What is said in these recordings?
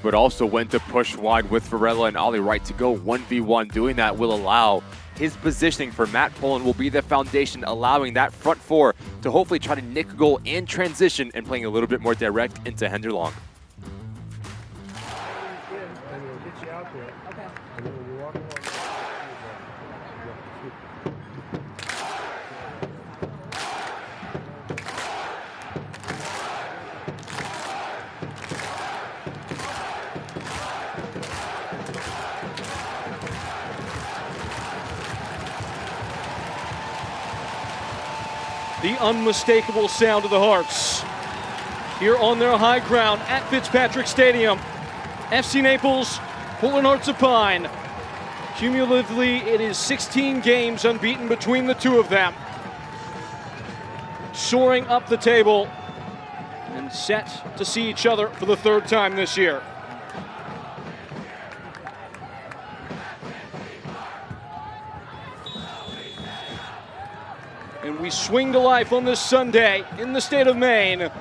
but also when to push wide with Varela and Ollie Wright to go 1v1. Doing that will allow his positioning for Matt Poland will be the foundation, allowing that front four to hopefully try to nick a goal and transition and playing a little bit more direct into Henderlong. The unmistakable sound of the Hearts here on their high ground at Fitzpatrick Stadium. FC Naples, Portland Hearts of Pine. Cumulatively, it is 16 games unbeaten between the two of them. Soaring up the table and set to see each other for the third time this year. And we swing to life on this Sunday in the state of Maine.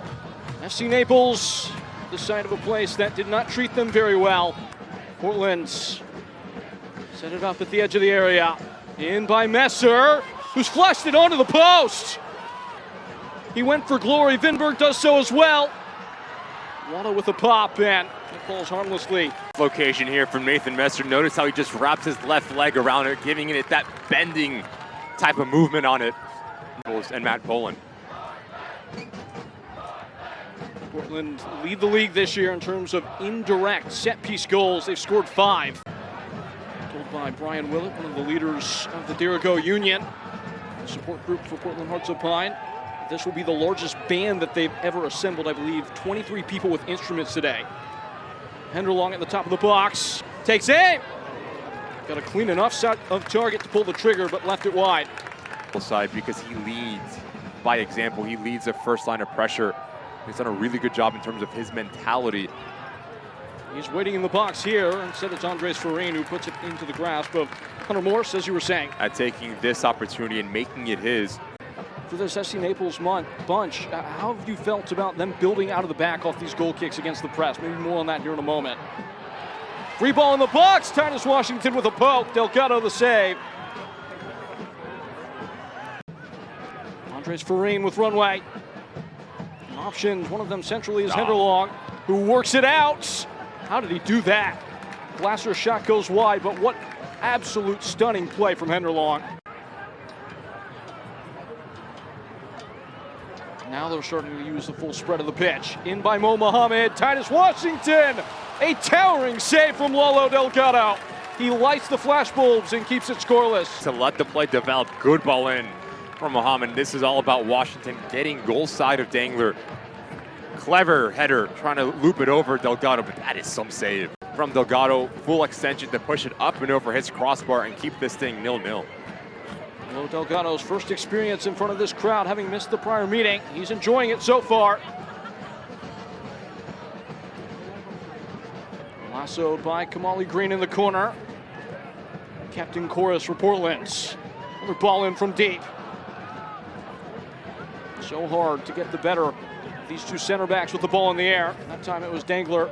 FC Naples, the site of a place that did not treat them very well. Portland set it up at the edge of the area. In by Messer, who's flushed it onto the post. He went for glory. Vinberg does so as well. Wada with a pop, and it falls harmlessly. Location here from Nathan Messer. Notice how he just wraps his left leg around it, giving it that bending type of movement on it. And Matt Poland. Portland lead the league this year in terms of indirect set-piece goals. They've scored 5. Told by Brian Willett, one of the leaders of the Dirigo Union, the support group for Portland Hearts of Pine. This will be the largest band that they've ever assembled, I believe. 23 people with instruments today. Henderlong at the top of the box. Takes aim! Got a clean enough shot of target to pull the trigger, but left it wide. Side because he leads by example. He leads the first line of pressure. He's done a really good job in terms of his mentality. He's waiting in the box here. Instead, it's Andres Farine who puts it into the grasp of Hunter Morse, as you were saying. At taking this opportunity and making it his. For this FC Naples bunch, how have you felt about them building out of the back off these goal kicks against the press? Maybe more on that here in a moment. Free ball in the box. Titus Washington with a poke. Delgado the save. Andres Farine with runway. Options, one of them centrally is Henderlong, who works it out. How did he do that? Glasser's shot goes wide, but what absolute stunning play from Henderlong. Now they're starting to use the full spread of the pitch. In by Mo Mohammed, Titus Washington. A towering save from Lolo Delgado. He lights the flashbulbs and keeps it scoreless. To let the play develop, good ball in from Mohammed. This is all about Washington getting goal side of Dangler. Clever header, trying to loop it over Delgado, but that is some save. From Delgado, full extension to push it up and over his crossbar and keep this thing 0-0. Well, Delgado's first experience in front of this crowd, having missed the prior meeting. He's enjoying it so far. Lassoed by Kamali Green in the corner. Captain Chorus for Portland. Another ball in from deep. So hard to get the better of these two center backs with the ball in the air. That time it was Dangler.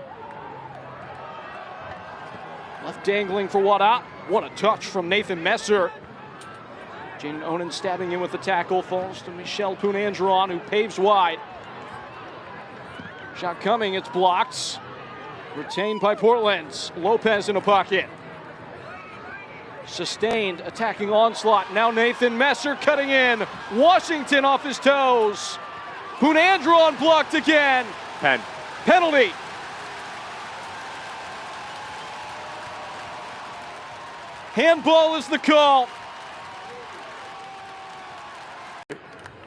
Left dangling for Wada. What a touch from Nathan Messer. Jaden Onan stabbing in with the tackle. Falls to Michel Poonandron, who paves wide. Shot coming, it's blocked. Retained by Portland. Lopez in a pocket. Sustained attacking onslaught. Now Nathan Messer cutting in. Washington off his toes. Poonandron blocked again. Penalty. Handball is the call.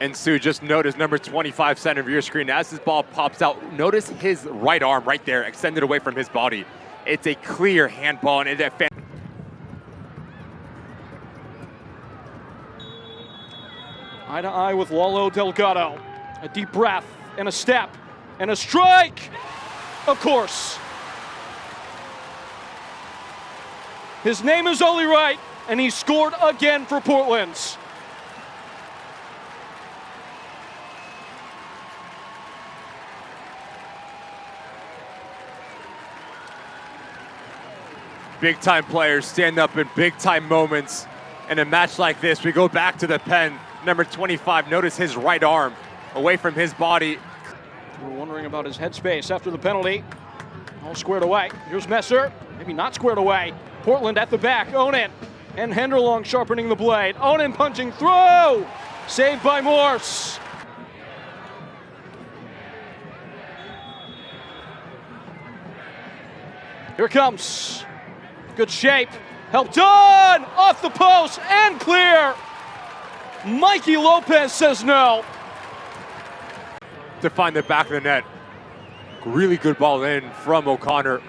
And Sue, just notice number 25 center of your screen. As this ball pops out, notice his right arm right there, extended away from his body. It's a clear handball, and it's a eye to eye with Lolo Delgado. A deep breath and a step and a strike. Of course. His name is Ollie Wright, and he scored again for Portland. Big time players stand up in big time moments. In a match like this, we go back to the pen. Number 25, notice his right arm away from his body. We're wondering about his headspace after the penalty. All squared away. Here's Messer, maybe not squared away. Portland at the back, Onen. And Henderlong sharpening the blade. Onen punching through! Saved by Morse. Here comes. Good shape. Help done! Off the post and clear! Mikey Lopez says no. To find the back of the net. Really good ball in from O'Connor.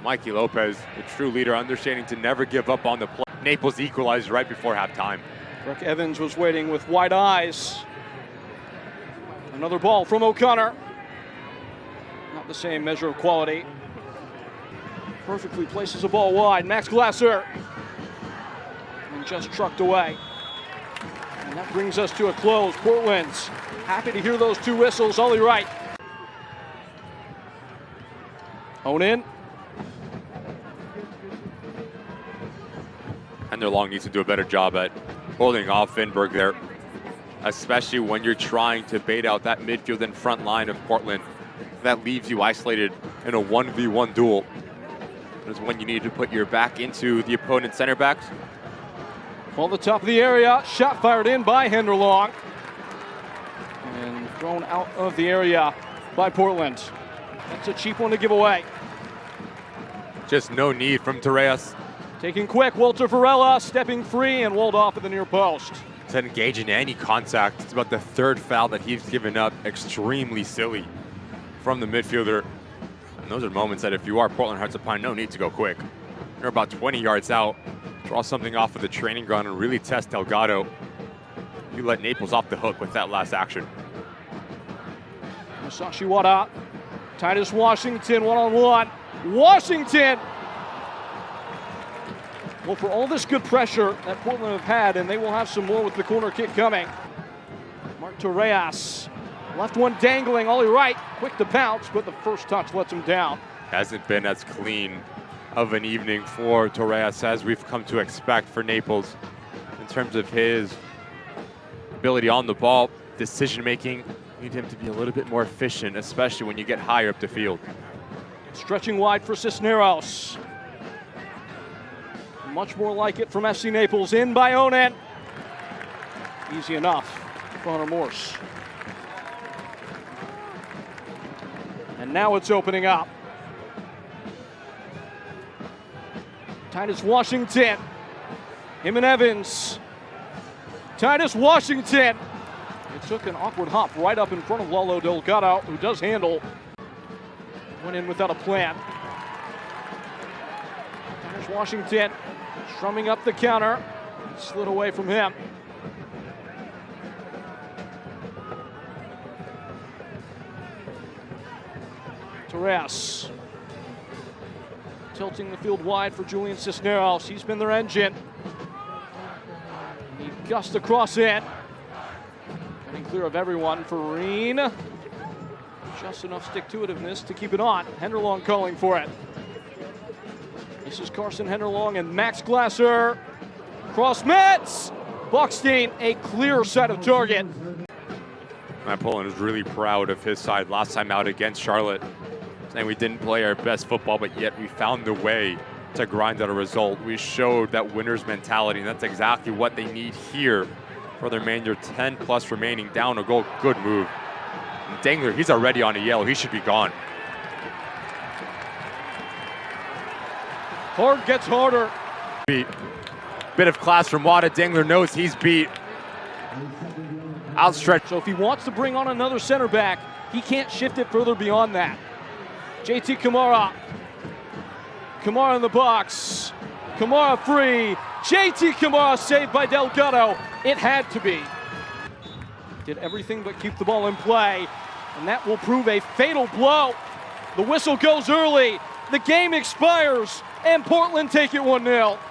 Mikey Lopez, the true leader, understanding to never give up on the play. Naples equalized right before halftime. Brooke Evans was waiting with wide eyes. Another ball from O'Connor. Not the same measure of quality. Perfectly places a ball wide. Max Glasser. And just trucked away. And that brings us to a close. Portland's happy to hear those two whistles. Ollie Wright. Onen. Henderlong needs to do a better job at holding off Finberg there, especially when you're trying to bait out that midfield and front line of Portland. That leaves you isolated in a 1v1 duel. That's when you need to put your back into the opponent's center backs. Ball the top of the area, shot fired in by Henderlong. And thrown out of the area by Portland. That's a cheap one to give away. Just no need from Torres. Taking quick, Walter Varela stepping free and walled off at the near post. To engage in any contact. It's about the third foul that he's given up. Extremely silly from the midfielder. And those are moments that if you are Portland Hearts upon, no need to go quick. You're about 20 yards out. Draw something off of the training ground and really test Delgado. You let Naples off the hook with that last action. Masashi Wada. Titus Washington one-on-one. Washington! Well, for all this good pressure that Portland have had, and they will have some more with the corner kick coming. Mark Torres, left one dangling, Ollie Wright, quick to pounce, but the first touch lets him down. Hasn't been as clean of an evening for Torres as we've come to expect for Naples in terms of his ability on the ball, decision-making. Need him to be a little bit more efficient, especially when you get higher up the field. Stretching wide for Cisneros. Much more like it from FC Naples, in by Onen. Easy enough, Connor Morse. And now it's opening up. Titus Washington, him and Evans. Titus Washington. It took an awkward hop right up in front of Lalo Delgado, who does handle. Went in without a plan. Titus Washington strumming up the counter. Slid away from him. Torres. Tilting the field wide for Julian Cisneros. He's been their engine. He gusts across in. Getting clear of everyone for Reen. Just enough stick-to-itiveness to keep it on. Henderlong calling for it. This is Carson Henderlong and Max Glasser. Cross Metz. Buckstein, a clear set of target. Matt Poland is really proud of his side last time out against Charlotte. Saying we didn't play our best football, but yet we found a way to grind out a result. We showed that winner's mentality, and that's exactly what they need here for their remainder. 10 plus remaining, down a goal. Good move. And Dangler, he's already on a yellow. He should be gone. Hard gets harder. Beat. Bit of class from Wada. Dangler knows he's beat. Outstretched. So if he wants to bring on another center back, he can't shift it further beyond that. JT Kamara. Kamara in the box. Kamara free. JT Kamara saved by Delgado. It had to be. Did everything but keep the ball in play. And that will prove a fatal blow. The whistle goes early. The game expires. And Portland take it 1-0.